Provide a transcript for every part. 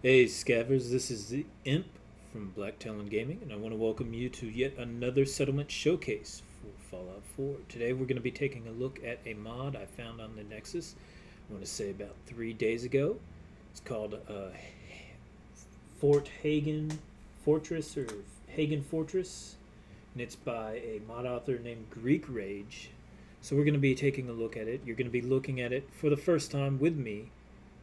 Hey Scavers, this is the Imp from Black Talon Gaming, and I want to welcome you to yet another settlement showcase for Fallout 4. Today we're going to be taking a look at a mod I found on the Nexus, I want to say about 3 days ago. It's called Fort Hagen Fortress, or Hagen Fortress, and it's by a mod author named Greek Rage. So we're going to be taking a look at it. You're going to be looking at it for the first time with me.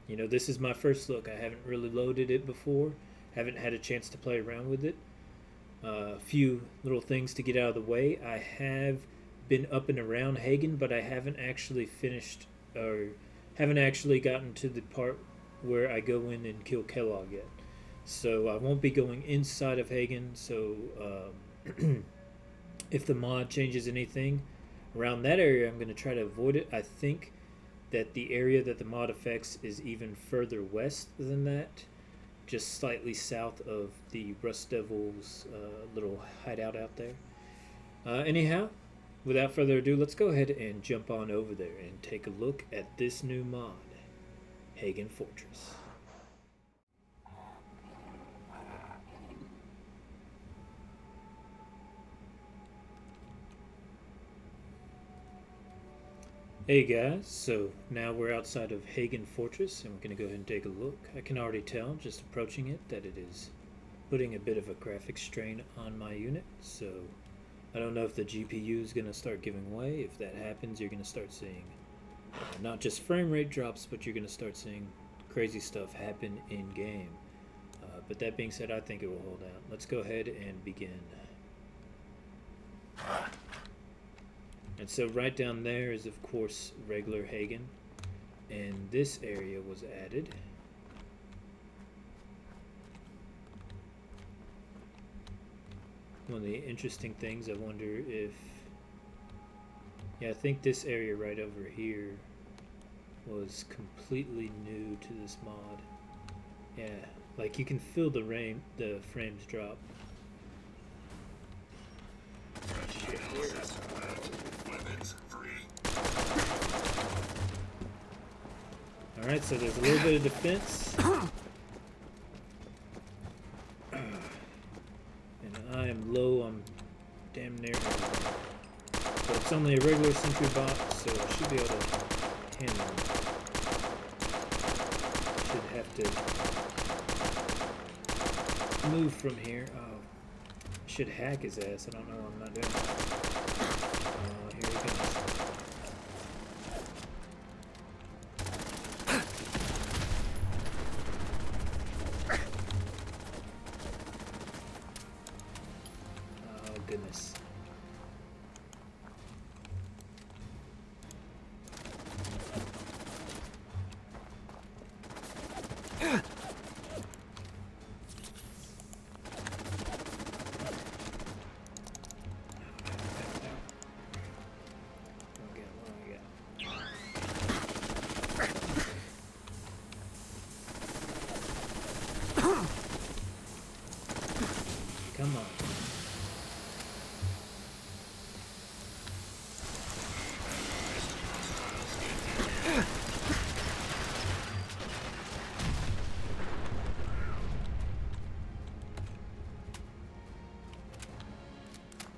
You know, this is my first look. I haven't really loaded it before. Haven't had a chance to play around with it. A few little things to get out of the way. I have been up and around Hagen, but I haven't actually finished or haven't actually gotten to the part where I go in and kill Kellogg yet. So I won't be going inside of Hagen. So if the mod changes anything around that area, I'm going to try to avoid it. I think that the area that the mod affects is even further west than that, just slightly south of the Rust Devil's little hideout out there. Anyhow, without further ado, let's go ahead and jump on over there and take a look at this new mod, Hagen Fortress. Hey guys, so now we're outside of Hagen Fortress and we're going to go ahead and take a look. I can already tell, just approaching it, that it is putting a bit of a graphic strain on my unit. So I don't know if the GPU is going to start giving way. If that happens, you're going to start seeing not just frame rate drops, but you're going to start seeing crazy stuff happen in game. But that being said, I think it will hold out. Let's go ahead and begin. And so right down there is, of course, regular Hagen. And this area was added. One of the interesting things, I wonder if... Yeah, I think this area right over here was completely new to this mod. Yeah, like you can feel the frames drop. Alright, so there's a little bit of defense. And I am low, I'm damn near. But it's only a regular sentry bot, so I should be able to handle it. Should have to move from here. Oh, I should hack his ass. I don't know why I'm not doing it. Oh, here he goes. Goodness. Come on.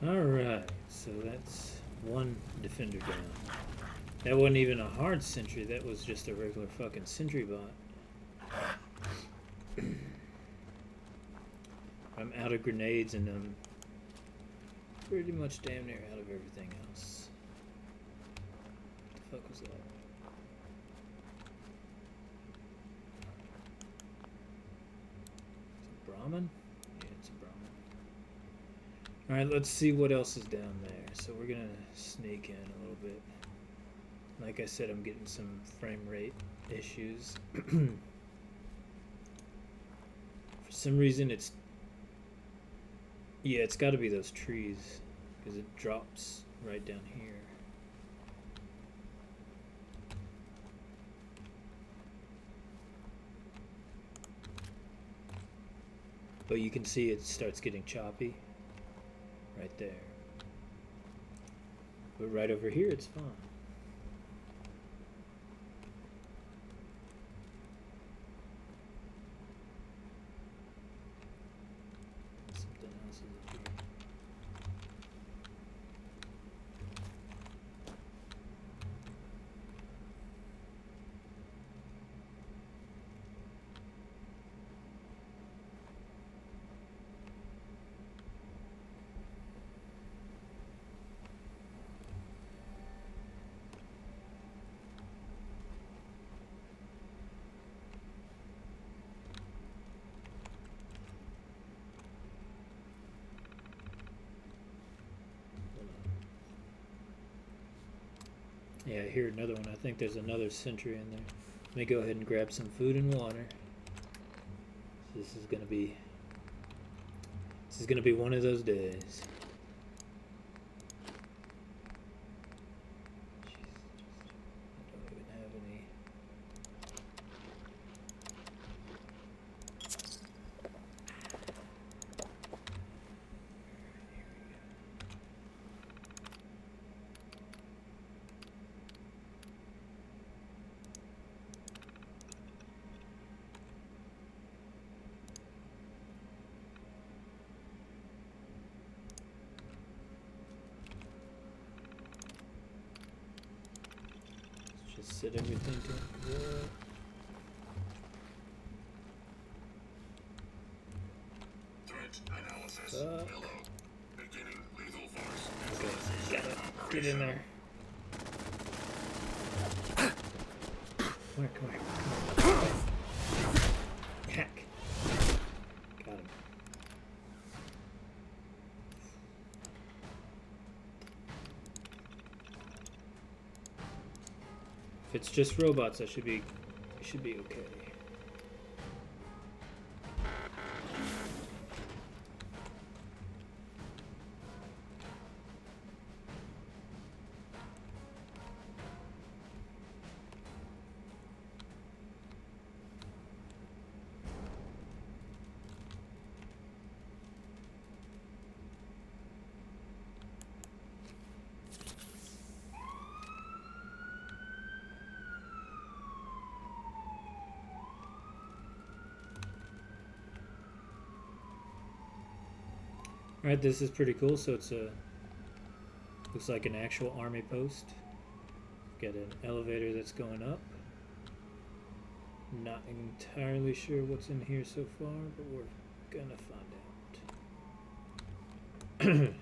Alright, so that's one defender down. That wasn't even a hard sentry, that was just a regular fucking sentry bot. I'm out of grenades and I'm pretty much damn near out of everything else. What the fuck was that? Is it Brahmin? Yeah, it's a Brahmin. Alright, let's see what else is down there. So we're gonna sneak in a little bit. Like I said, I'm getting some frame rate issues. For some reason it's... Yeah, it's gotta be those trees, because it drops right down here. But you can see it starts getting choppy right there. But right over here it's fine. Yeah, I hear another one. I think there's another sentry in there. Let me go ahead and grab some food and water. This is gonna be one of those days. Set everything to Threat analysis. Hello. Beginning lethal force. Okay, got it. Get in there. Come here. Hack. Got him. If it's just robots, it should be okay. Alright, this is pretty cool. So it's looks like an actual army post. Got an elevator that's going up. Not entirely sure what's in here so far, but we're gonna find out.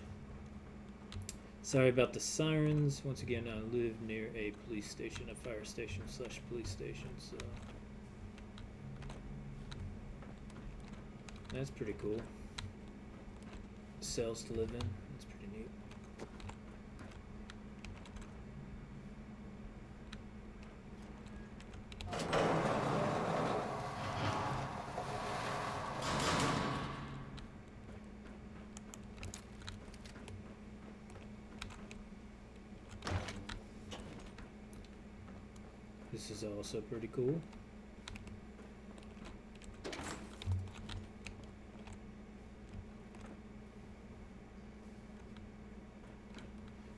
Sorry about the sirens. Once again, I live near a police station, a fire station / police station, so that's pretty cool. Cells to live in. That's pretty neat. This is also pretty cool.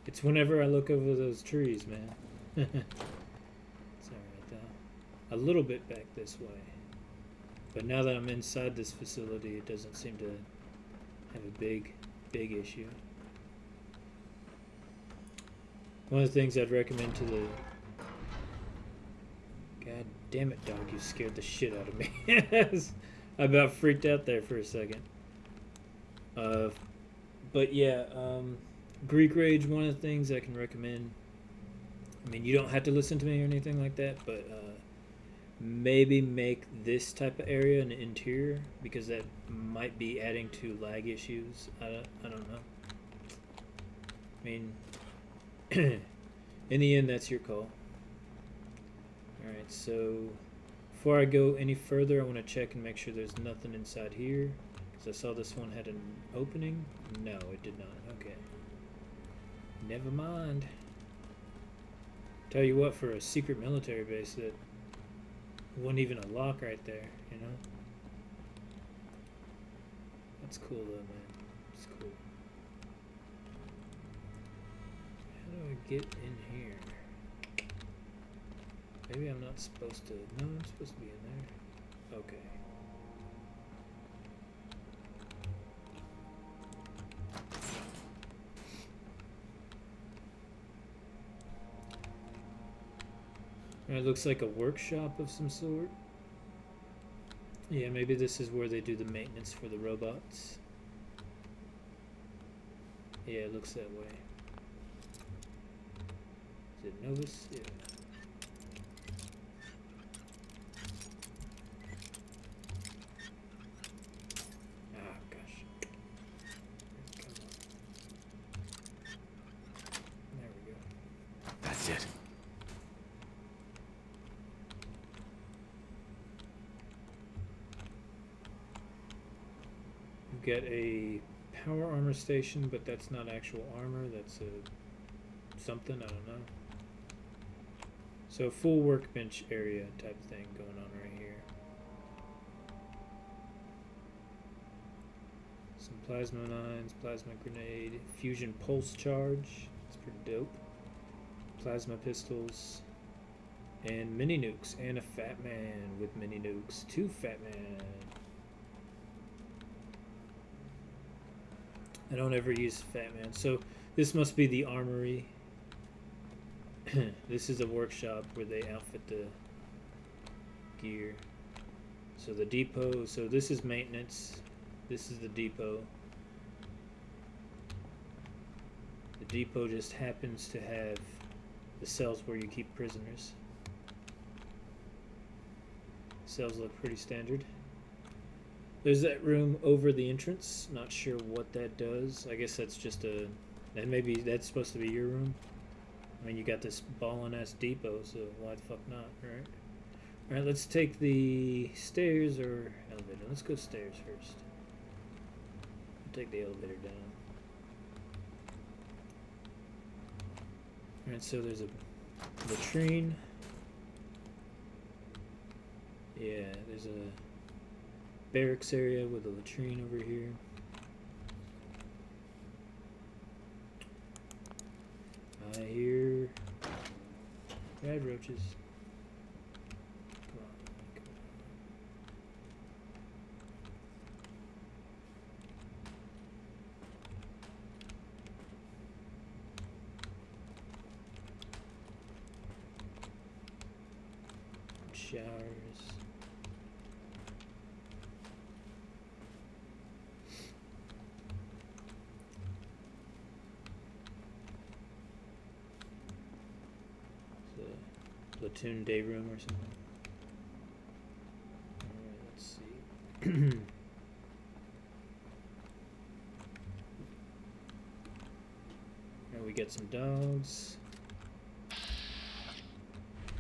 It's whenever I look over those trees, man. It's alright though. A little bit back this way. But now that I'm inside this facility, it doesn't seem to have a big issue. One of the things I'd recommend to the... God damn it, dog, you scared the shit out of me. I about freaked out there for a second. But yeah, Greek Rage, one of the things I can recommend, I mean, you don't have to listen to me or anything like that, but maybe make this type of area an interior, because that might be adding to lag issues. I don't know. I mean, in the end, that's your call. Alright, so before I go any further, I want to check and make sure there's nothing inside here, because I saw this one had an opening. No, it did not. Okay. Never mind. Tell you what, for a secret military base, that wasn't even a lock right there, you know? That's cool though, man. It's cool. How do I get in here? Maybe I'm not supposed to. No, I'm supposed to be in there. Okay. It looks like a workshop of some sort. Yeah, maybe this is where they do the maintenance for the robots. Yeah, it looks that way. Is it Novus? Yeah. Ah, gosh. Come on. There we go. That's it. We've got a power armor station, but that's not actual armor. That's a something, I don't know. So full workbench area type thing going on right here. Some plasma mines, plasma grenade, fusion pulse charge. That's pretty dope. Plasma pistols. And mini nukes. And a fat man with mini nukes. 2 fat man. I don't ever use fat man. So this must be the armory. This is a workshop where they outfit the gear. So the depot. So this is maintenance. This is the depot. The depot just happens to have the cells where you keep prisoners. Cells look pretty standard. There's that room over the entrance. Not sure what that does. I guess that's just a... And maybe that's supposed to be your room. I mean, you got this ballin' ass depot, so why the fuck not, right? Alright, let's take the stairs or elevator. Let's go stairs first. Take the elevator down. Alright, so there's a latrine. Yeah, there's a barracks area with a latrine over here. I hear rad roaches. Come on, come on. Showers. Platoon day room or something. Alright, let's see. Now we got some dogs.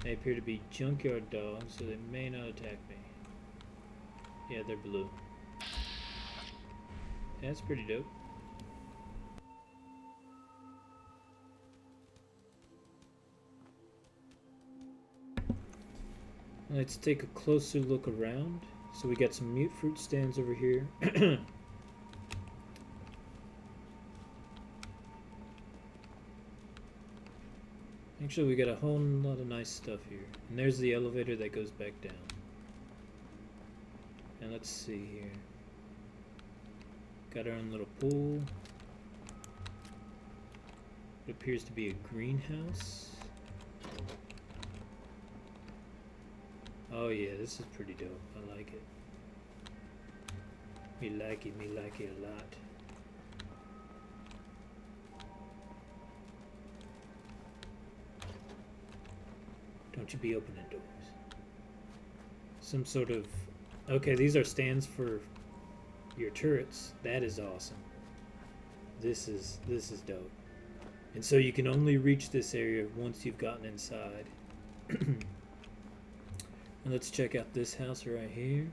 They appear to be junkyard dogs, so they may not attack me. Yeah, they're blue. Yeah, that's pretty dope. Let's take a closer look around. So we got some mute fruit stands over here. Actually, we got a whole lot of nice stuff here. And there's the elevator that goes back down. And let's see here. Got our own little pool. It appears to be a greenhouse. Oh yeah, this is pretty dope. I like it. Me like it a lot. Don't you be opening doors. Some sort of... Okay, these are stands for your turrets. That is awesome. This is dope. And so you can only reach this area once you've gotten inside. And let's check out this house right here.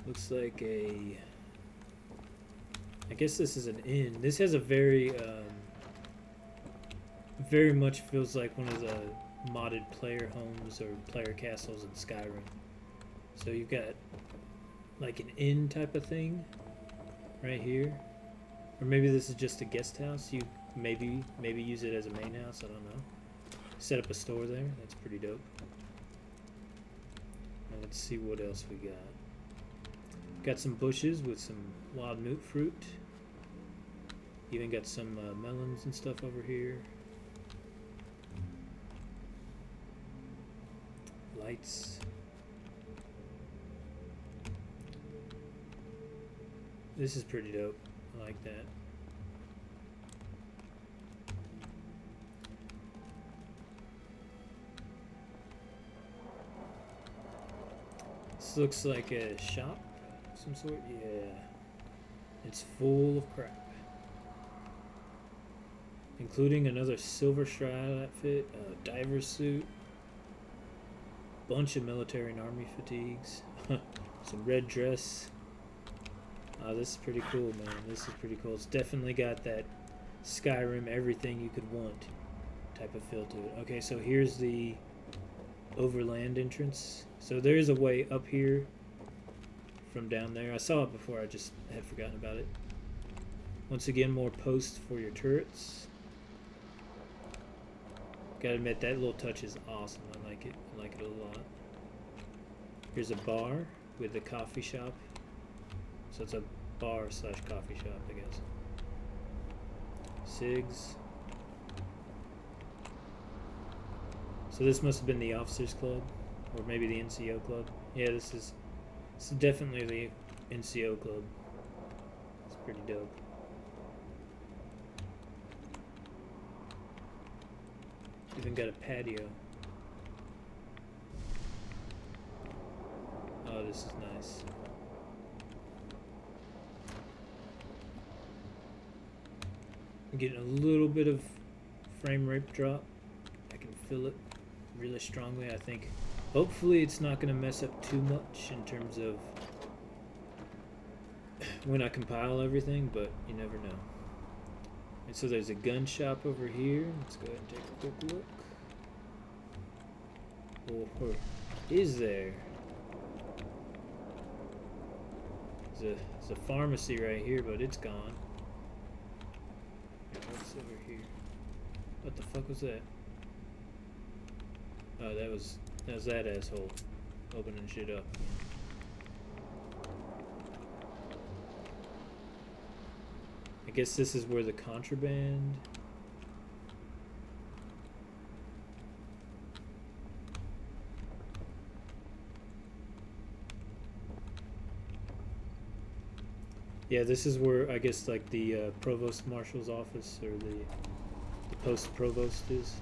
Looks like a... I guess this is an inn. This has a very much feels like one of the modded player homes or player castles in Skyrim. So you've got like an inn type of thing right here. Or maybe this is just a guest house. You maybe use it as a main house, I don't know. Set up a store there. That's pretty dope. Let's see what else we got. Got some bushes with some wild moot fruit. Even got some melons and stuff over here. Lights. This is pretty dope. I like that. This looks like a shop of some sort. Yeah. It's full of crap. Including another silver shroud outfit, a diver suit, bunch of military and army fatigues, some red dress, Oh, this is pretty cool, man. This is pretty cool. It's definitely got that Skyrim, everything you could want type of feel to it. Okay, so here's the overland entrance. So there is a way up here from down there. I saw it before, I just had forgotten about it. Once again, more posts for your turrets. Gotta admit, that little touch is awesome. I like it. I like it a lot. Here's a bar with a coffee shop. So it's a bar slash coffee shop, I guess. Cigs. So this must have been the officers club, or maybe the NCO club. Yeah, this is definitely the NCO club. It's pretty dope. Even got a patio. Oh, this is nice. I'm getting a little bit of frame rate drop. I can feel it really strongly. I think hopefully it's not going to mess up too much in terms of when I compile everything, but you never know. And so there's a gun shop over here. Let's go ahead and take a quick look. Or is there? There's a pharmacy right here, but it's gone. What's over here? What the fuck was that? Oh, that was that asshole opening shit up. I guess this is where the contraband. Yeah, this is where I guess like the provost marshal's office or the post provost is.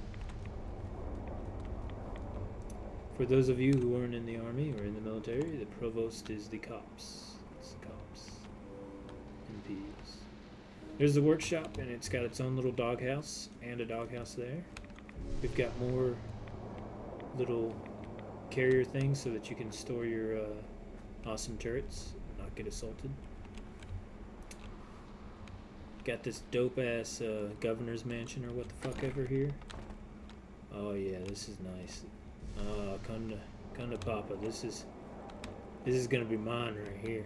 For those of you who aren't in the army or in the military, the provost is the cops. It's the cops. MPs. There's the workshop, and it's got its own little doghouse and a doghouse there. We've got more little carrier things so that you can store your awesome turrets and not get assaulted. Got this dope ass governor's mansion or what the fuck ever here. Oh yeah, this is nice. Come to Papa. This is gonna be mine right here.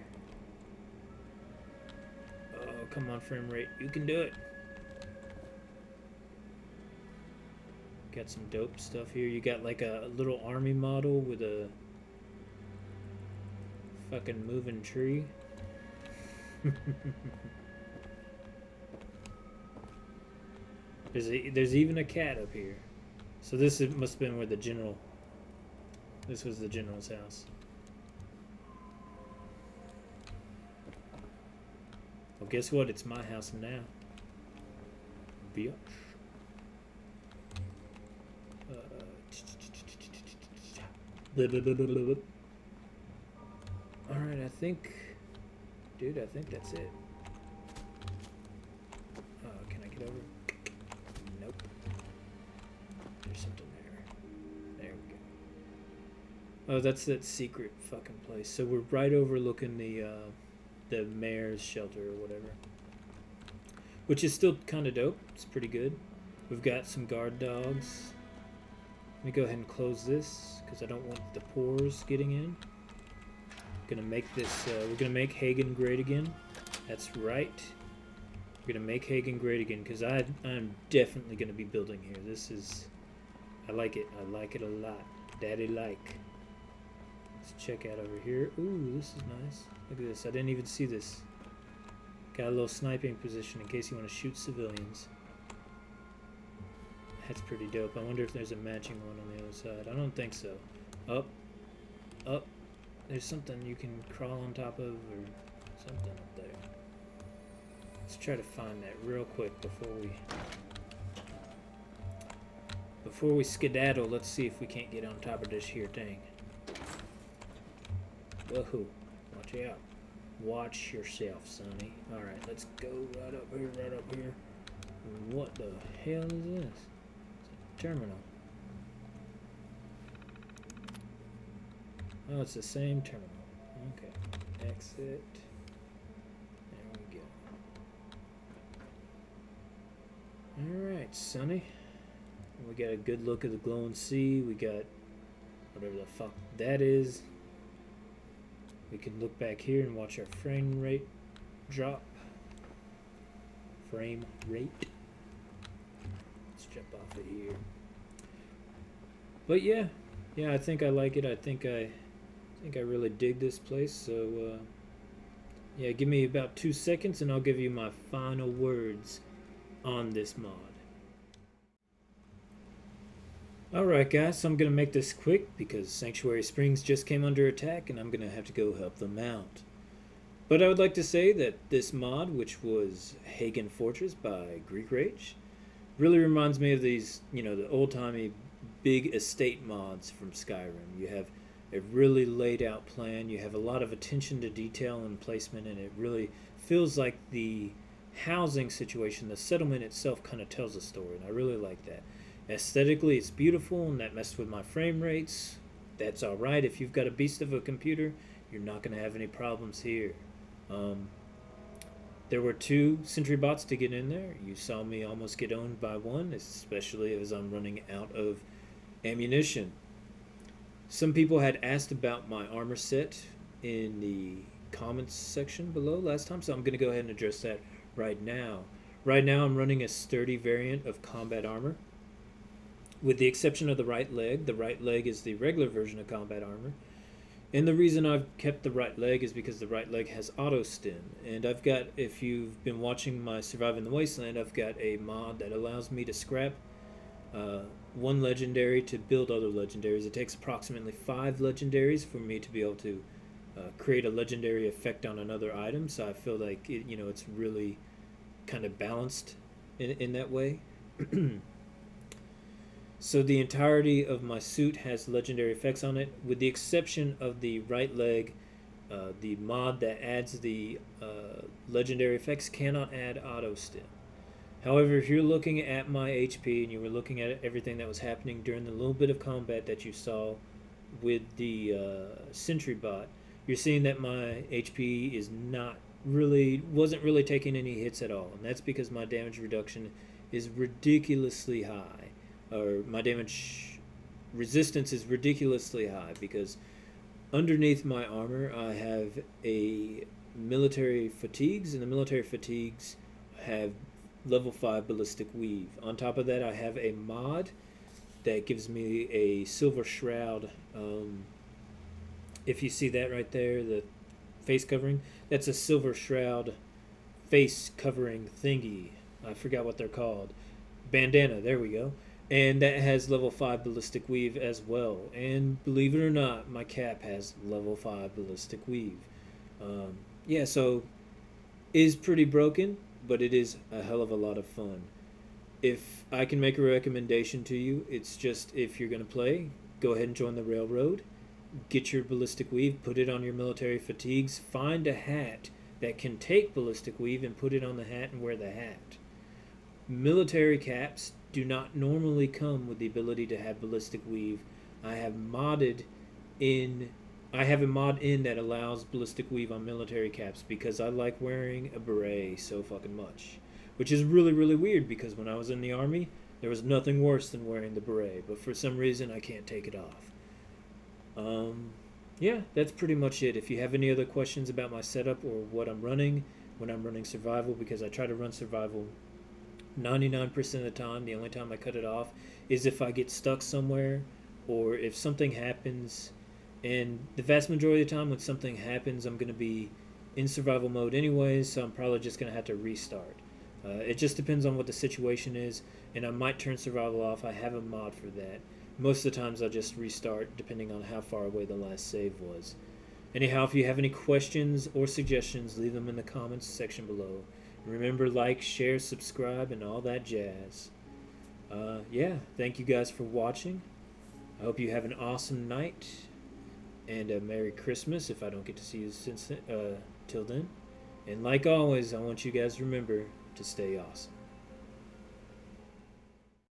Oh, come on, frame rate. You can do it. Got some dope stuff here. You got like a little army model with a fucking moving tree. There's even a cat up here. So this must have been where the general. This was the general's house. Well, guess what? It's my house now. Biatch. Alright, I think... Dude, I think that's it. Can I get over? Nope. There's something there. There we go. Oh, that's that secret fucking place. So we're right overlooking the mayor's shelter or whatever. Which is still kind of dope. It's pretty good. We've got some guard dogs. Let me go ahead and close this because I don't want the pores getting in. Gonna make this. We're gonna make Hagen great again. That's right. We're gonna make Hagen great again because I'm definitely gonna be building here. This is. I like it. I like it a lot. Daddy like. Let's check out over here. Ooh, this is nice. Look at this. I didn't even see this. Got a little sniping position in case you want to shoot civilians. That's pretty dope. I wonder if there's a matching one on the other side. I don't think so. Up. Up. There's something you can crawl on top of or something up there. Let's try to find that real quick before we skedaddle. Let's see if we can't get on top of this here thing. Woohoo. Watch out. Watch yourself, sonny. Alright, let's go right up here, right up here. What the hell is this? It's a terminal. Oh, it's the same terminal. Okay. Exit. Alright, Sonny. We got a good look at the glowing sea. We got whatever the fuck that is. We can look back here and watch our frame rate drop. Frame rate. Let's jump off of here. But yeah, I think I like it. I think I really dig this place. So yeah, give me about 2 seconds and I'll give you my final words on this mod. Alright guys, so I'm going to make this quick because Sanctuary Springs just came under attack and I'm going to have to go help them out. But I would like to say that this mod, which was Hagen Fortress by Greek Rage, really reminds me of these, you know, the old-timey big estate mods from Skyrim. You have a really laid out plan, you have a lot of attention to detail and placement, and it really feels like the housing situation, the settlement itself kind of tells a story, and I really like that. Aesthetically, it's beautiful, and that messed with my frame rates. That's alright. If you've got a beast of a computer, you're not going to have any problems here. There were 2 sentry bots to get in there. You saw me almost get owned by one, especially as I'm running out of ammunition. Some people had asked about my armor set in the comments section below last time, so I'm going to go ahead and address that right now. Right now I'm running a sturdy variant of combat armor. With the exception of the right leg is the regular version of combat armor. And the reason I've kept the right leg is because the right leg has auto stim. And I've got, if you've been watching my Survive in the Wasteland, I've got a mod that allows me to scrap 1 legendary to build other legendaries. It takes approximately 5 legendaries for me to be able to create a legendary effect on another item. So I feel like it's really kind of balanced in that way. So the entirety of my suit has legendary effects on it, with the exception of the right leg. The mod that adds the legendary effects cannot add auto stim. However, if you're looking at my HP and you were looking at everything that was happening during the little bit of combat that you saw with the sentry bot, you're seeing that my HP is wasn't really taking any hits at all, and that's because my damage reduction is ridiculously high. Or my damage resistance is ridiculously high, because underneath my armor I have a military fatigues, and the military fatigues have level 5 ballistic weave. On top of that, I have a mod that gives me a silver shroud. If you see that right there, the face covering, that's a silver shroud face covering thingy. I forgot what they're called. Bandana, there we go. And that has level 5 ballistic weave as well. And believe it or not, my cap has level 5 ballistic weave. Yeah, so is pretty broken, but it is a hell of a lot of fun. If I can make a recommendation to you, it's just, if you're going to play, go ahead and join the railroad. Get your ballistic weave, put it on your military fatigues. Find a hat that can take ballistic weave and put it on the hat and wear the hat. Military caps do not normally come with the ability to have ballistic weave. I have a mod in that allows ballistic weave on military caps because I like wearing a beret so fucking much. Which is really, really weird, because when I was in the army, there was nothing worse than wearing the beret, but for some reason I can't take it off. Yeah, that's pretty much it. If you have any other questions about my setup or what I'm running when I'm running survival, because I try to run survival 99% of the time. The only time I cut it off is if I get stuck somewhere, or if something happens. And the vast majority of the time when something happens, I'm going to be in survival mode anyways, so I'm probably just going to have to restart. It just depends on what the situation is, and I might turn survival off. I have a mod for that. Most of the times I'll just restart depending on how far away the last save was. Anyhow, if you have any questions or suggestions, leave them in the comments section below. Remember, like, share, subscribe, and all that jazz. Yeah, thank you guys for watching. I hope you have an awesome night, and a Merry Christmas if I don't get to see you till then. And like always, I want you guys to remember to stay awesome.